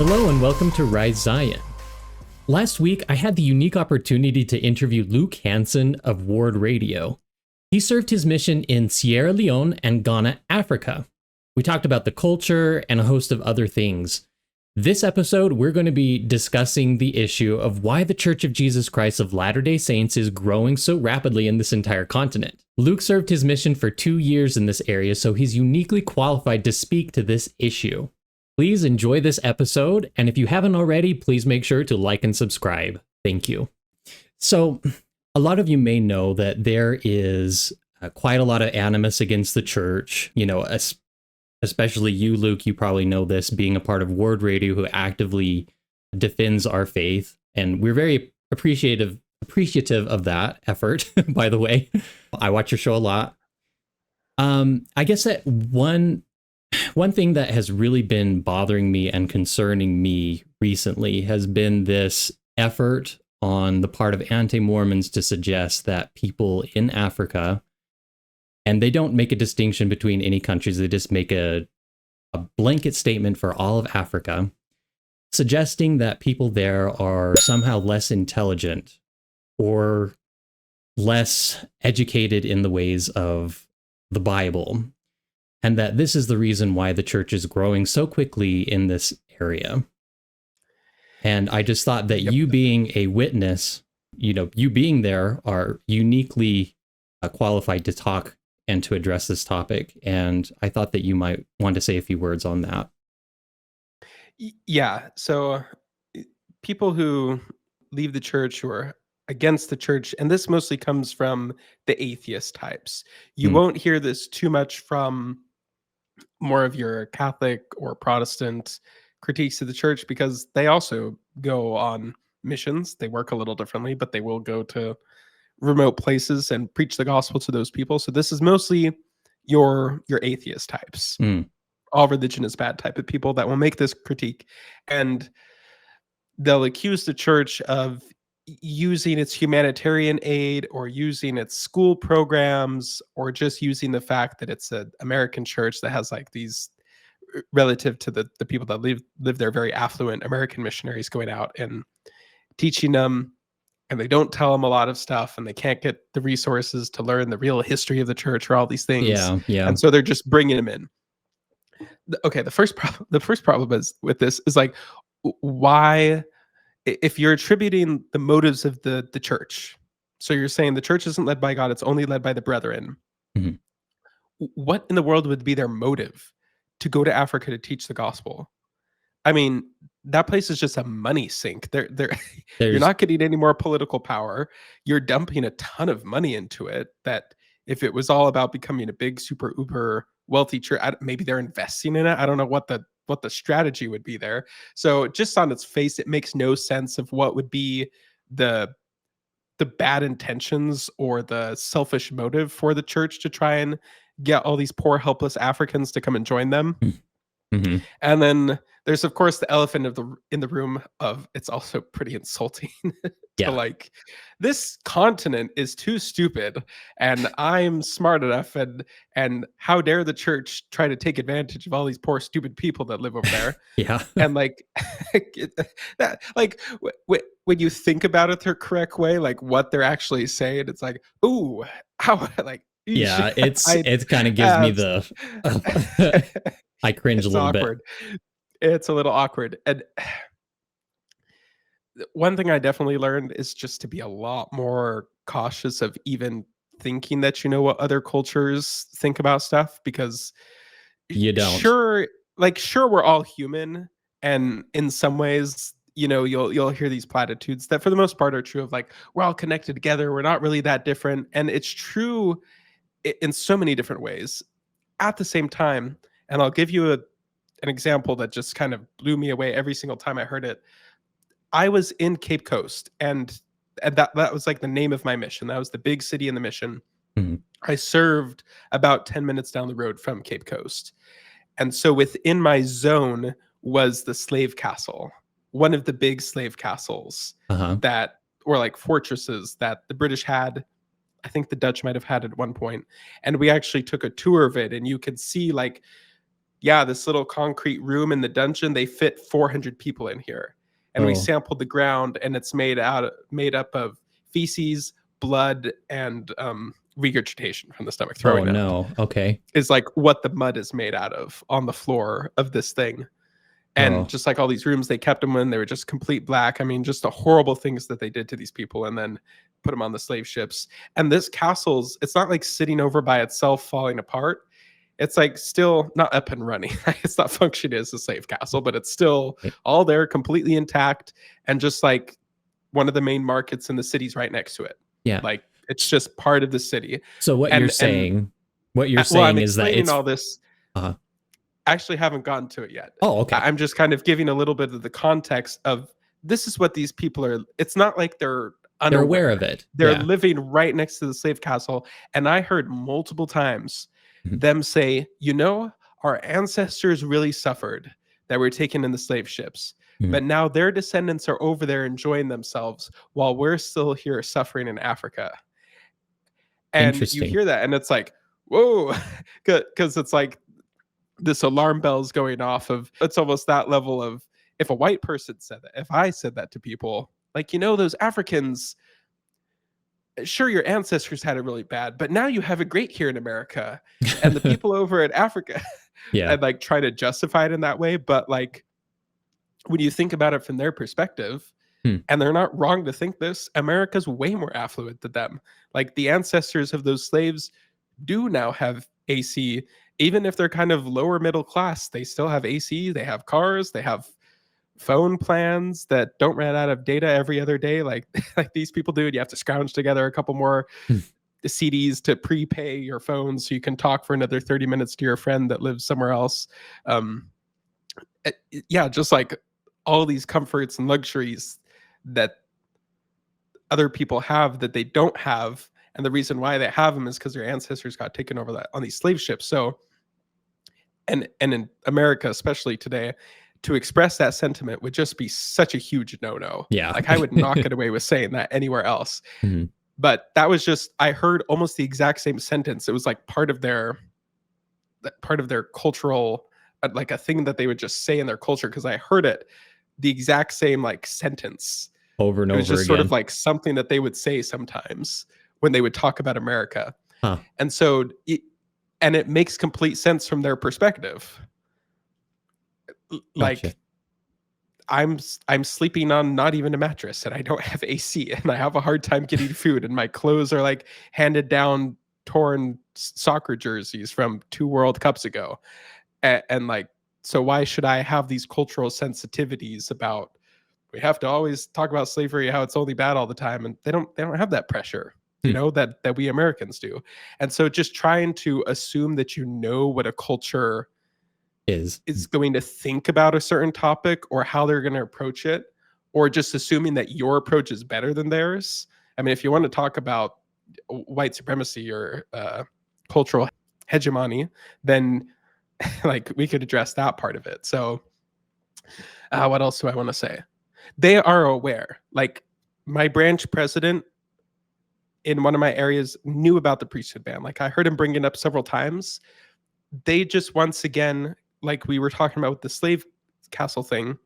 Hello and welcome to Rise Zion. Last week, I had the unique opportunity to interview Luke Hanson of Ward Radio. He served his mission in Sierra Leone and Ghana, Africa. We talked about the culture and a host of other things. This episode, we're going to be discussing the issue of why the Church of Jesus Christ of Latter-day Saints is growing so rapidly in this entire continent. Luke served his mission for 2 years in this area, so he's uniquely qualified to speak to this issue. Please enjoy this episode, and if you haven't already, please make sure to like and subscribe. Thank you. So, a lot of you may know that there is quite a lot of animus against the church. You know, especially you, Luke, you probably know this, being a part of Ward Radio, who actively defends our faith. And we're very appreciative of that effort, by the way. I watch your show a lot. I guess that one thing that has really been bothering me and concerning me recently has been this effort on the part of anti-Mormons to suggest that people in Africa, and they don't make a distinction between any countries, they just make a blanket statement for all of Africa, suggesting that people there are somehow less intelligent or less educated in the ways of the Bible, and that this is the reason why the church is growing so quickly in this area. And I just thought that you being a witness, you being there, are uniquely qualified to talk and to address this topic. And I thought that you might want to say a few words on that. Yeah. So people who leave the church, who are against the church, and this mostly comes from the atheist types. You won't hear this too much from more of your Catholic or Protestant critiques of the church, because they also go on missions. They work a little differently, but they will go to remote places and preach the gospel to those people. So this is mostly your atheist types, all religion is bad type of people that will make this critique, and they'll accuse the church of using its humanitarian aid or using its school programs, or just using the fact that it's an American church that has like these, relative to the people that live there, very affluent American missionaries going out and teaching them, and they don't tell them a lot of stuff, and they can't get the resources to learn the real history of the church or all these things. Yeah. And so they're just bringing them in. Okay, the first problem is with this is like, why, if you're attributing the motives of the church, so you're saying the church isn't led by God, it's only led by the brethren. Mhm. What in the world would be their motive to go to Africa to teach the gospel? I mean, that place is just a money sink. You're not getting any more political power. You're dumping a ton of money into it, that if it was all about becoming a big, super, uber wealthy church, maybe they're investing in it. I don't know what the strategy would be there. So just on its face, it makes no sense of what would be the bad intentions or the selfish motive for the church to try and get all these poor, helpless Africans to come and join them. Mm-hmm. And then there's, of course, the elephant in the room of, it's also pretty insulting to like, this continent is too stupid and I'm smart enough, and how dare the church try to take advantage of all these poor stupid people that live over there. And like that, like when you think about it the correct way, like what they're actually saying, it's like, ooh, how, like, it kind of gives me the I cringe a little awkward. bit. It's a little awkward. And one thing I definitely learned is just to be a lot more cautious of even thinking that you know what other cultures think about stuff, because you don't. Sure, we're all human, and in some ways, you'll hear these platitudes that for the most part are true, of like, we're all connected together, we're not really that different, and it's true in so many different ways. At the same time, and I'll give you an example that just kind of blew me away every single time I heard it. I was in Cape Coast, and that was like the name of my mission. That was the big city in the mission. Mm-hmm. I served about 10 minutes down the road from Cape Coast. And so within my zone was the slave castle, one of the big slave castles that were like fortresses that the British had. I think the Dutch might have had at one point. And we actually took a tour of it, and you could see, like, yeah, this little concrete room in the dungeon, they fit 400 people in here. And we Oh. sampled the ground, and it's made up of feces, blood, and regurgitation from the stomach, Oh throwing up no. Okay. is like what the mud is made out of on the floor of this thing. And Oh. just like all these rooms, they kept them when they were just complete black. I mean, just the horrible things that they did to these people, and then put them on the slave ships. And this castle's, it's not like sitting over by itself falling apart. It's like still not up and running. It's not functioning as a slave castle, but it's still all there, completely intact, and just like one of the main markets in the city's right next to it. Yeah. Like it's just part of the city. So what you're saying Well, I'm is that explaining it's all this. uh I actually haven't gotten to it yet. oh, okay. I'm just kind of giving a little bit of the context of this is what these people are. It's not like they're They're unaware. aware of it. They're Yeah. living right next to the slave castle. And I heard multiple times Mhm. them say, our ancestors really suffered that were taken in the slave ships. Mhm. But now their descendants are over there enjoying themselves while we're still here suffering in Africa. And you Interesting. hear that, and it's like, whoa, because it's like this alarm bell's going off of, it's almost that level of, if a white person said that, if I said that to people, like, those Africans, sure, your ancestors had it really bad, but now you have it great here in America. And the people over in Africa, Yeah. and like try to justify it in that way. But like, when you think about it from their perspective, and they're not wrong to think this, America's way more affluent than them. Like the ancestors of those slaves do now have AC. Even if they're kind of lower middle class, they still have AC, they have cars, they have phone plans that don't run out of data every other day like these people do. And you have to scrounge together a couple more CDs to prepay your phone so you can talk for another 30 minutes to your friend that lives somewhere else. Yeah, just like all these comforts and luxuries that other people have that they don't have. And the reason why they have them is because their ancestors got taken over that on these slave ships. So, and in America, especially today, to express that sentiment would just be such a huge no-no. Yeah. Like I would not get away with saying that anywhere else. Mhm. But that was just, I heard almost the exact same sentence. It was like part of their cultural, like a thing that they would just say in their culture. Cause I heard it, the exact same like sentence Over and it was over just again. sort of like something that they would say sometimes when they would talk about America. Huh. And so, it makes complete sense from their perspective. Like Gotcha. I'm sleeping on not even a mattress, and I don't have AC, and I have a hard time getting food, and my clothes are like handed down torn soccer jerseys from 2 World Cups ago. And like, so why should I have these cultural sensitivities about, we have to always talk about slavery, how it's only bad all the time, and they don't have that pressure, that we Americans do. And so just trying to assume that what a culture is going to think about a certain topic or how they're going to approach it, or just assuming that your approach is better than theirs. I mean, if you want to talk about white supremacy or cultural hegemony, then like we could address that part of it. So what else do I want to say? They are aware. Like my branch president in one of my areas knew about the priesthood ban. Like I heard him bring it up several times. They just, once again, like we were talking about with the slave castle thing,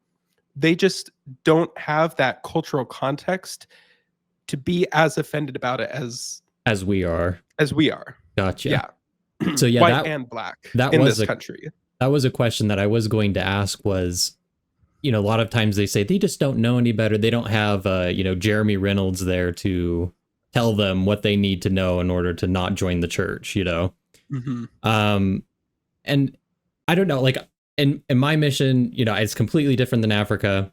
they just don't have that cultural context to be as offended about it as we are. Gotcha. Yeah. So yeah, white and black that in was this country. That was a question that I was going to ask was, a lot of times they say they just don't know any better. They don't have, Jeremy Reynolds there to tell them what they need to know in order to not join the church, Mm-hmm. And I don't know, like in my mission, it's completely different than Africa,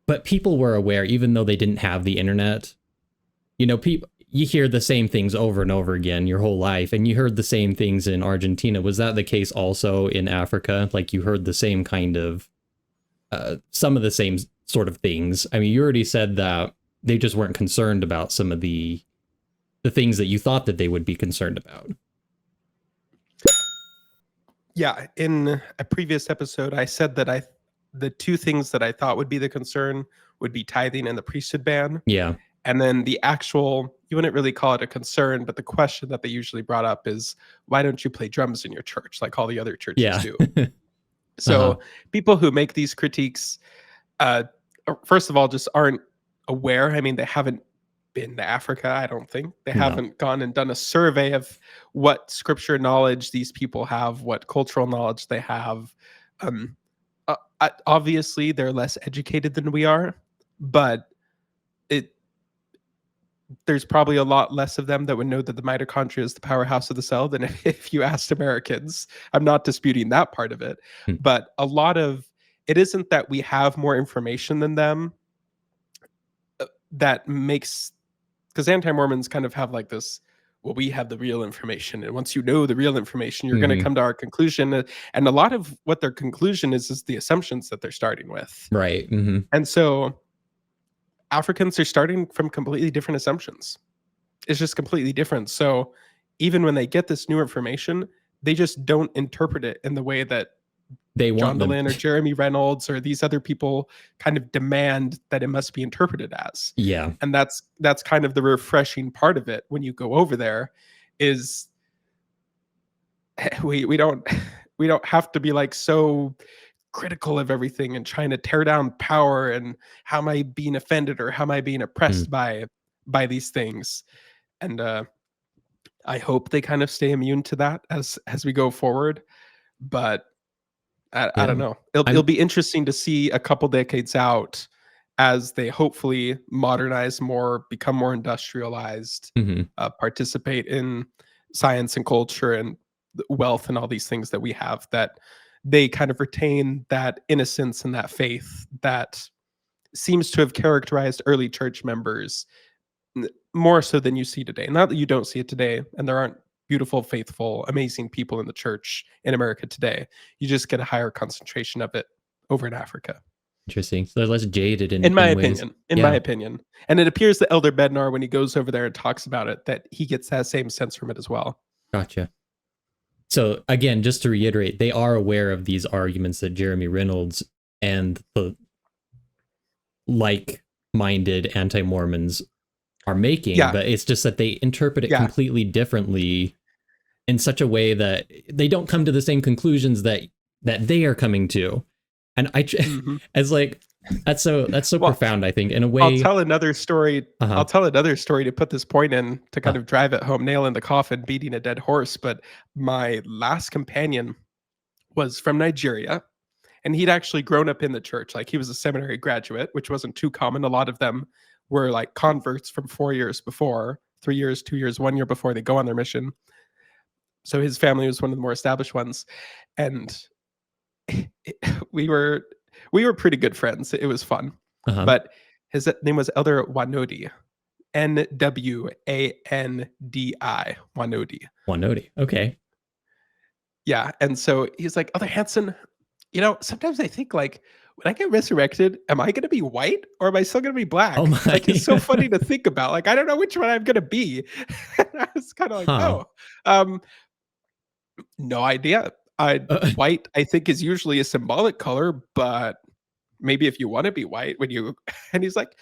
but people were aware, even though they didn't have the internet. People, you hear the same things over and over again your whole life, and you heard the same things in Argentina. Was that the case also in Africa? Like you heard the same kind of, some of the same sort of things. I mean, you already said that they just weren't concerned about some of the things that you thought that they would be concerned about. Yeah, in a previous episode, I said that the 2 things that I thought would be the concern would be tithing and the priesthood ban. Yeah. And then the actual, you wouldn't really call it a concern, but the question that they usually brought up is, why don't you play drums in your church like all the other churches do? Uh-huh. So people who make these critiques, uh, first of all, just aren't aware. I mean, they haven't been to Africa, I don't think. They No. haven't gone and done a survey of what scripture knowledge these people have, what cultural knowledge they have. Um, Obviously, they're less educated than we are, but it there's probably a lot less of them that would know that the mitochondria is the powerhouse of the cell than if you asked Americans. I'm not disputing that part of it, Hmm. but a lot of it isn't that we have more information than them that makes, because anti-Mormons kind of have like this, well, we have the real information, and once you know the real information, you're going to Mhm. come to our conclusion. And a lot of what their conclusion is the assumptions that they're starting with. Right. Mhm. And so Africans are starting from completely different assumptions. It's just completely different. So even when they get this new information, they just don't interpret it in the way that They John want them. Dehlin or Jeremy Reynolds or these other people kind of demand that it must be interpreted as. Yeah. And that's kind of the refreshing part of it when you go over there is we don't we don't have to be like so critical of everything and trying to tear down power and how am I being offended or how am I being Mm. oppressed by these things. And I hope they kind of stay immune to that as we go forward. But I don't Yeah. know. It'll I'm be interesting to see a couple decades out as they hopefully modernize more, become more industrialized, Mhm. participate in science and culture and wealth and all these things that we have, that they kind of retain that innocence and that faith that seems to have characterized early church members more so than you see today. Not that you don't see it today, and there aren't beautiful, faithful, amazing people in the church in America today. You just get a higher concentration of it over in Africa. Interesting. So they're less jaded In my in ways. opinion. In my Yeah. opinion. And it appears that Elder Bednar, when he goes over there and talks about it, that he gets that same sense from it as well. Gotcha. So again, just to reiterate, they are aware of these arguments that Jeremy Reynolds and the like-minded anti-Mormons are making, Yeah. but it's just that they interpret it Yeah. completely differently in such a way that they don't come to the same conclusions that they are coming to. And Mhm. as like that's so Well, profound, I think, in a I'll way. tell another story. Uh-huh. I'll tell another story to put this point in to kind Uh, of drive it home, nail in the coffin, beating a dead horse. But my last companion was from Nigeria, and he'd actually grown up in the church. Like he was a seminary graduate, which wasn't too common. A lot of them were like converts from 4 years before, 3 years, 2 years, 1 year before they go on their mission. So his family was one of the more established ones, and we were we were pretty good friends. It was fun, uh-huh. but his name was Elder Wanodi, Nwandi, Wanodi. Wanodi. Okay. Yeah, and so he's like, Elder Hanson, sometimes I think like when I get resurrected, am I gonna be white or am I still gonna be Oh black? my. Like it's so funny to think about. Like I don't know which one I'm gonna be. And I was kind of like, Huh. oh, no idea. Uh, White, I think, is usually a symbolic color, but maybe if you want to be white, when you and he's like,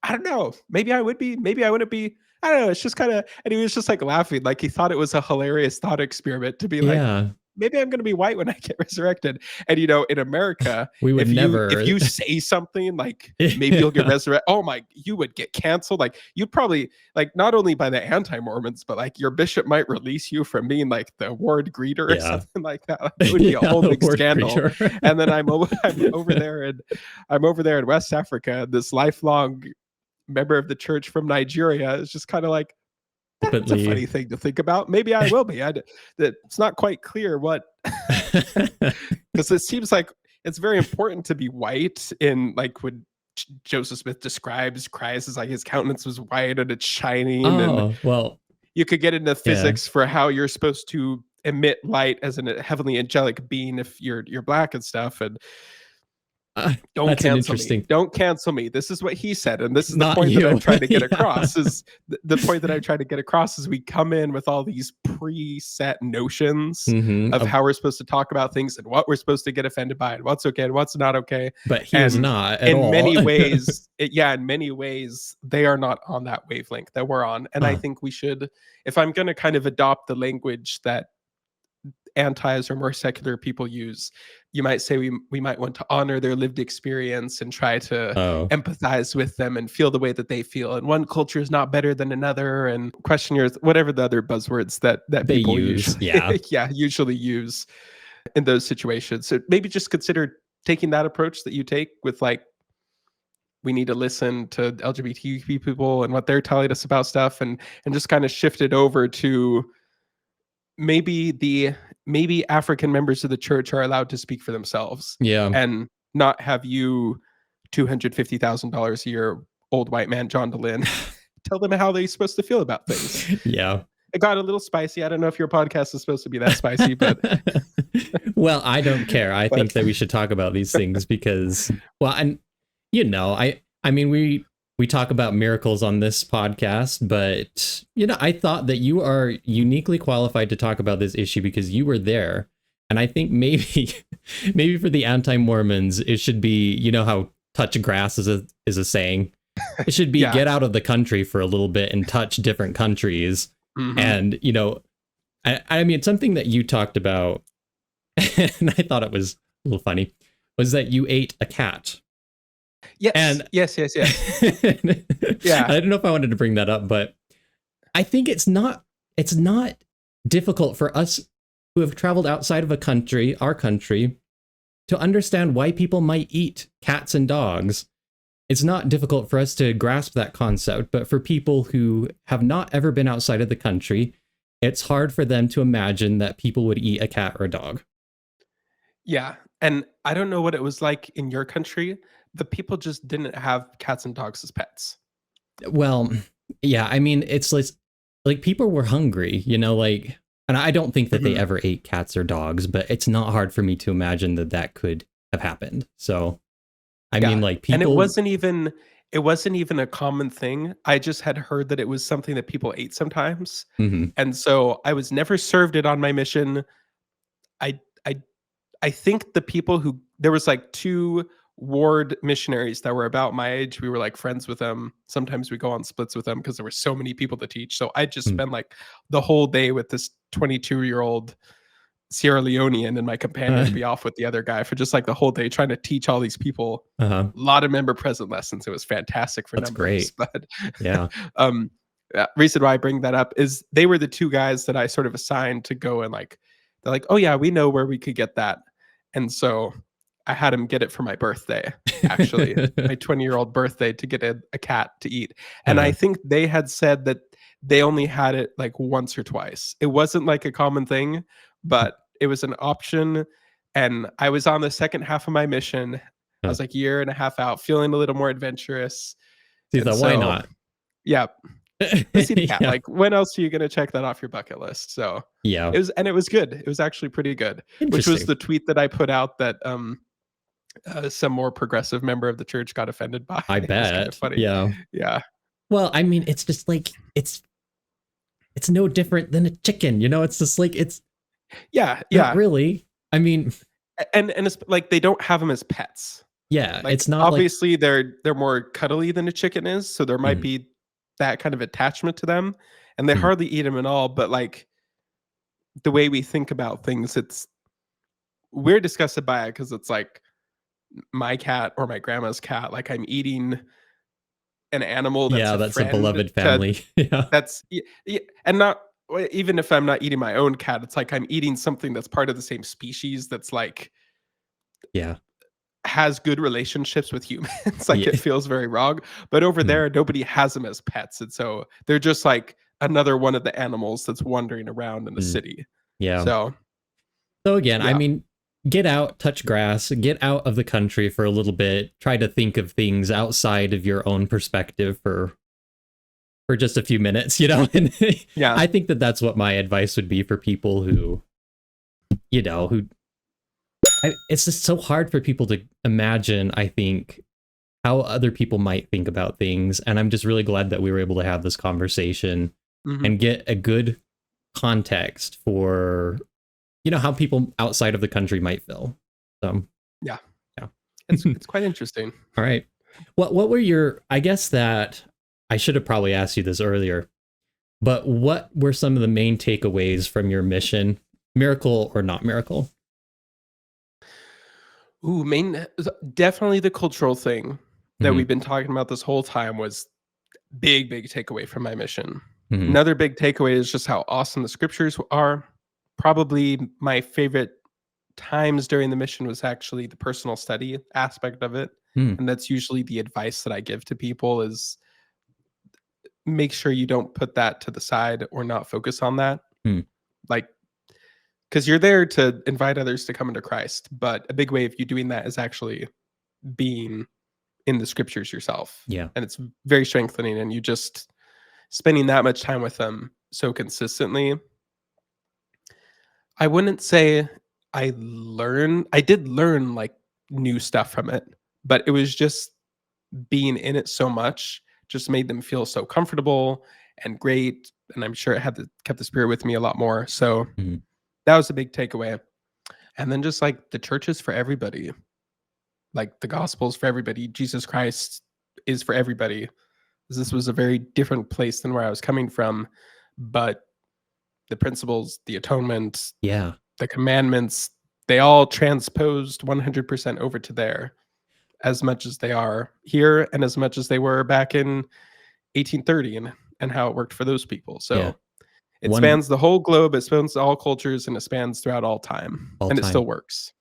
I don't know. Maybe I would be. Maybe I wouldn't be. I don't know. It's just kind of, and he was just like laughing, like he thought it was a hilarious thought experiment to be like, yeah. maybe I'm going to be white when I get resurrected. And in America, We would if never. you say something like maybe you'll get Yeah. resurrected, oh my, you would get canceled. Like you'd probably like not only by the anti-Mormons, but like your bishop might release you from being like the ward greeter or Yeah. something like that. Like, it would be a Yeah, whole big word scandal. creature. And then I'm over there and I'm over there in West Africa. This lifelong member of the church from Nigeria is just kind of like, that's a Openly. funny thing to think about. Maybe I will be. It's not quite clear what, because it seems like it's very important to be white in like when Joseph Smith describes Christ as like his countenance was white and it's shining, and Oh, well, you could get into yeah. physics for how you're supposed to emit light as a heavenly angelic being if you're black and stuff. And don't That's an cancel me. interesting. Don't cancel me. This is what he said. And this is the Not point that I'm you. trying to get Yeah. across is the point that I'm trying to get across is we come in with all these preset notions of how we're supposed to talk about things and what we're supposed to get offended by and what's okay and what's not okay. But he was And not at in all. many ways, in many ways, they are not on that wavelength that we're on. And I think we should, if I'm going to kind of adopt the language that antis or more secular people use. You might say we might want to honor their lived experience and try to Oh, empathize with them and feel the way that they feel. And one culture is not better than another, and question your whatever the other buzzwords that they people use. Yeah. usually usually use in those situations. So maybe just consider taking that approach that you take with like, we need to listen to LGBT people and what they're telling us about stuff, and just kind of shift it over to maybe maybe African members of the church are allowed to speak for themselves Yeah. and not have you $250,000 a year old white man John DeLynn tell them how they're supposed to feel about things. Yeah. It got a little spicy. I don't know if your podcast is supposed to be that spicy, but Well, I don't care. I but think that we should talk about these things because, well, and I mean, we talk about miracles on this podcast, but I thought that you are uniquely qualified to talk about this issue because you were there. And I think maybe maybe for the anti-Mormons, it should be, how touch grass is a saying. It should be yeah. get out of the country for a little bit and touch different countries. Mhm. And, I mean, something that you talked about, and I thought it was a little funny, was that you ate a cat. Yes. And yes. yeah, I don't know if I wanted to bring that up, but I think it's not difficult for us who have traveled outside of our country, to understand why people might eat cats and dogs. It's not difficult for us to grasp that concept, but for people who have not ever been outside of the country, it's hard for them to imagine that people would eat a cat or a dog. Yeah. And I don't know what it was like in your country. The people just didn't have cats and dogs as pets. Well, yeah, I mean, it's like people were hungry, and I don't think that they Mhm. ever ate cats or dogs, but it's not hard for me to imagine that could have happened. So, I mean, like And people, it wasn't even a common thing. I just had heard that it was something that people ate sometimes. Mhm. And so I was never served it on my mission. I I I think the people who there was like 2 ward missionaries that were about my age. We were like friends with them. Sometimes we go on splits with them because there were so many people to teach. So I just Mm. spent like the whole day with this 22-year-old Sierra Leonean, and my companion Uh, would be off with the other guy for just like the whole day trying to teach all these people uh-huh. a lot of member present lessons. It was fantastic for That's numbers. great. But Yeah. um reason why I bring that up is they were the 2 guys that I sort of assigned to go and like, they're like, oh yeah, we know where we could get that. And so I had him get it for my birthday, actually, my 20-year-old birthday, to get a cat to eat. And I Uh, think they had said that they only had it like once or twice. It wasn't like a common thing, but it was an option. And I was on the second half of my mission. I uh, was like a year and a half out, feeling a little more adventurous. See And that? Why so, not? yeah, let's eat a cat. Yeah. Like, when else are you gonna check that off your bucket list? So Yeah. it was good. It was actually pretty good, which was Interesting. the tweet that I put out that some more progressive member of the church got offended by. I It was kind of bet. funny. Yeah. Yeah. Well, I mean, it's just like it's no different than a chicken, It's just like it's Yeah. not Yeah. really. I mean, And it's like they don't have them as pets. yeah, Like, it's not like obviously they're more cuddly than a chicken is, so there might Mhm, be that kind of attachment to them, and they mhm. hardly eat them at all. But like the way we think about things, we're disgusted by it because it's like my cat or my grandma's cat. Like, I'm eating an animal that's Yeah, a that's a friend beloved to family. Yeah. and not even if I'm not eating my own cat, it's like I'm eating something that's part of the same species that's like Yeah. has good relationships with humans. Like, Yeah. it feels very wrong. But over Mhm. there, nobody has them as pets. And so they're just like another one of the animals that's wandering around in the Mm. city. Yeah. So So again, I yeah. mean, get out, touch grass, get out of the country for a little bit, try to think of things outside of your own perspective for just a few minutes, And Yeah. I think that that's what my advice would be for people who, who it's just so hard for people to imagine, I think, how other people might think about things. And I'm just really glad that we were able to have this conversation Mhm. and get a good context for, how people outside of the country might feel. So, Yeah. yeah. It's quite interesting. All right. What were I guess that I should have probably asked you this earlier, but what were some of the main takeaways from your mission? Miracle or not miracle? Ooh, definitely the cultural thing that Hmm. we've been talking about this whole time was big takeaway from my mission. Hmm. Another big takeaway is just how awesome the scriptures are. Probably my favorite times during the mission was actually the personal study aspect of it, Hmm. and that's usually the advice that I give to people is make sure you don't put that to the side or not focus on that. Hmm. Like, because you're there to invite others to come into Christ, but a big way of you doing that is actually being in the scriptures yourself. Yeah. And it's very strengthening, and you just spending that much time with them so consistently. I wouldn't say I did learn like new stuff from it, but it was just being in it so much just made them feel so comfortable and great. And I'm sure it kept the spirit with me a lot more. So Hmm. that was a big takeaway. And then just like the church is for everybody, like the gospel is for everybody. Jesus Christ is for everybody. This was a very different place than where I was coming from, but the principles, the atonement, Yeah. the commandments, they all transposed 100% over to there as much as they are here and as much as they were back in 1830 and how it worked for those people. Yeah. So it One spans the whole globe, it spans all cultures, and it spans throughout all time, all and it time. still works.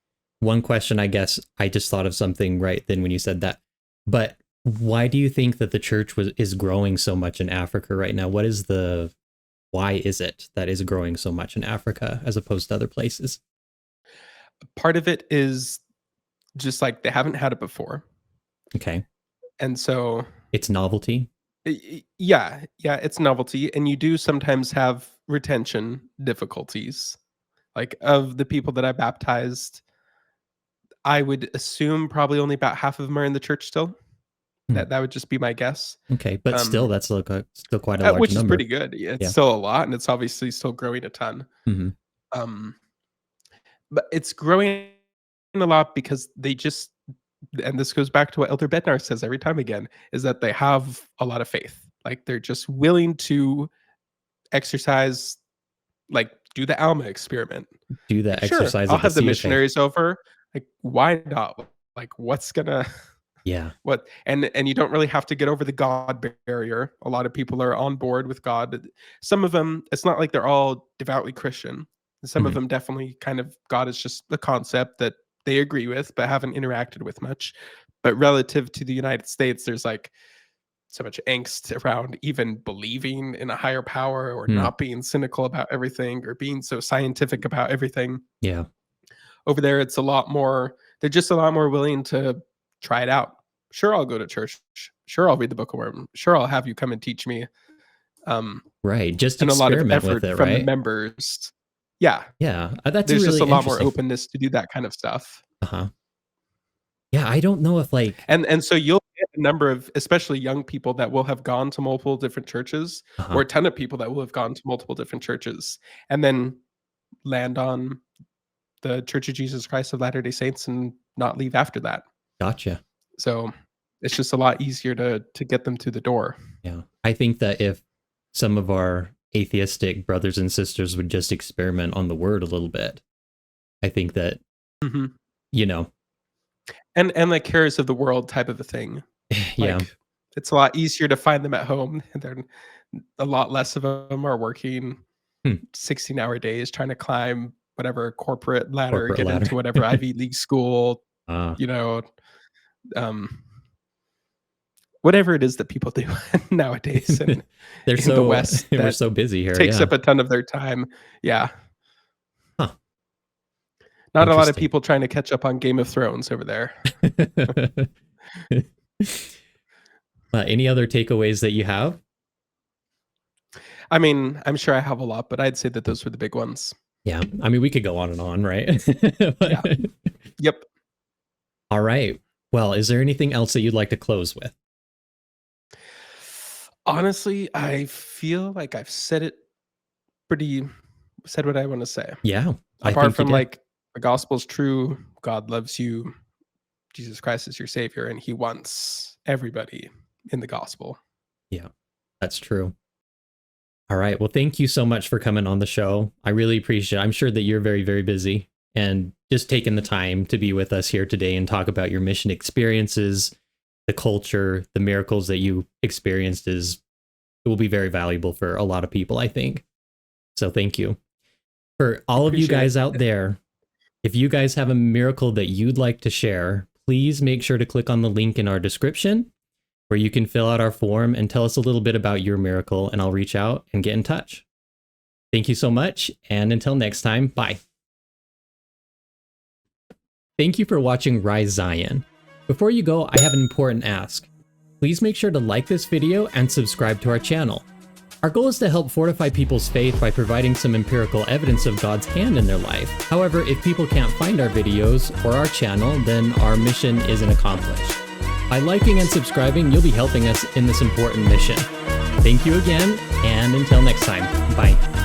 One question, I guess I just thought of something right then when you said that. But why do you think that the church is growing so much in Africa right now? Why is it that is growing so much in Africa as opposed to other places? Part of it is just like they haven't had it before. Okay. And so It's novelty. yeah, it's novelty, and you do sometimes have retention difficulties. Like of the people that I baptized, I would assume probably only about half of them are in the church still. Hmm. That would just be my guess. Okay, but still Um, that's still quite a large which is number. pretty good. Yeah, it's Yeah. still a lot, and it's obviously still growing a ton. Hmm. Um, but it's growing a lot because they just and this goes back to what Elder Bednar says every time again, is that they have a lot of faith. Like they're just willing to exercise, like do the Alma experiment. Do the Like, sure, exercise I'll of the have the sea of faith. missionaries over. Like, why not? Like, what's gonna Yeah. what and you don't really have to get over the God barrier. A lot of people are on board with God. Some of them, it's not like they're all devoutly Christian. Some of Hmm. them definitely kind of God is just a concept that they agree with but haven't interacted with much. But relative to the United States, there's like so much angst around even believing in a higher power or Hmm. not being cynical about everything or being so scientific about everything. Yeah. Over there, it's a lot more, they're just a lot more willing to try it out. Sure, I'll go to church. Sure, I'll read the Book of Mormon. Sure, I'll have you come and teach me. Um, Right. Just and a lot of experiment with effort it, from the right? members. Yeah, Yeah. That's there's just really a lot more interesting. openness to do that kind of stuff. Uh-huh. Yeah, I don't know if like And so you'll get a number of, especially young people that will have gone to multiple different churches, or uh-huh. a ton of people that will have gone to multiple different churches, and then land on the Church of Jesus Christ of Latter-day Saints and not leave after that. Gotcha. So it's just a lot easier to get them to the door. Yeah. I think that if some of our atheistic brothers and sisters would just experiment on the word a little bit, I think that, Mhm. you know, And like cares of the world type of a thing. yeah. Like it's a lot easier to find them at home. And they're a lot less of them are working Hmm. 16-hour days trying to climb whatever corporate ladder, Corporate get ladder. into whatever Ivy League school, uh, you know, um, whatever it is that people do nowadays and they're in the so West we're that so busy here. takes Yeah. up a ton of their time. Yeah. Huh. Not a lot of Interesting. people trying to catch up on Game of Thrones over there. Any other takeaways that you have? I mean, I'm sure I have a lot, but I'd say that those were the big ones. Yeah. I mean, we could go on and on, right? Yeah. Yep. All right. Well, is there anything else that you'd like to close with? Honestly, I feel like I've said what I want to say. Yeah, I Apart think you from did. like the gospel's true, God loves you, Jesus Christ is your savior, and he wants everybody in the gospel. Yeah, that's true. All right. Well, thank you so much for coming on the show. I really appreciate it. I'm sure that you're very, very busy, and just taking the time to be with us here today and talk about your mission experiences, the culture, the miracles that you experienced it will be very valuable for a lot of people, I think. So thank you. For all of you guys out there, if you guys have a miracle that you'd like to share, please make sure to click on the link in our description where you can fill out our form and tell us a little bit about your miracle, and I'll reach out and get in touch. Thank you so much, and until next time, bye. Thank you for watching Rise Zion. Before you go, I have an important ask. Please make sure to like this video and subscribe to our channel. Our goal is to help fortify people's faith by providing some empirical evidence of God's hand in their life. However, if people can't find our videos or our channel, then our mission isn't accomplished. By liking and subscribing, you'll be helping us in this important mission. Thank you again, and until next time, bye.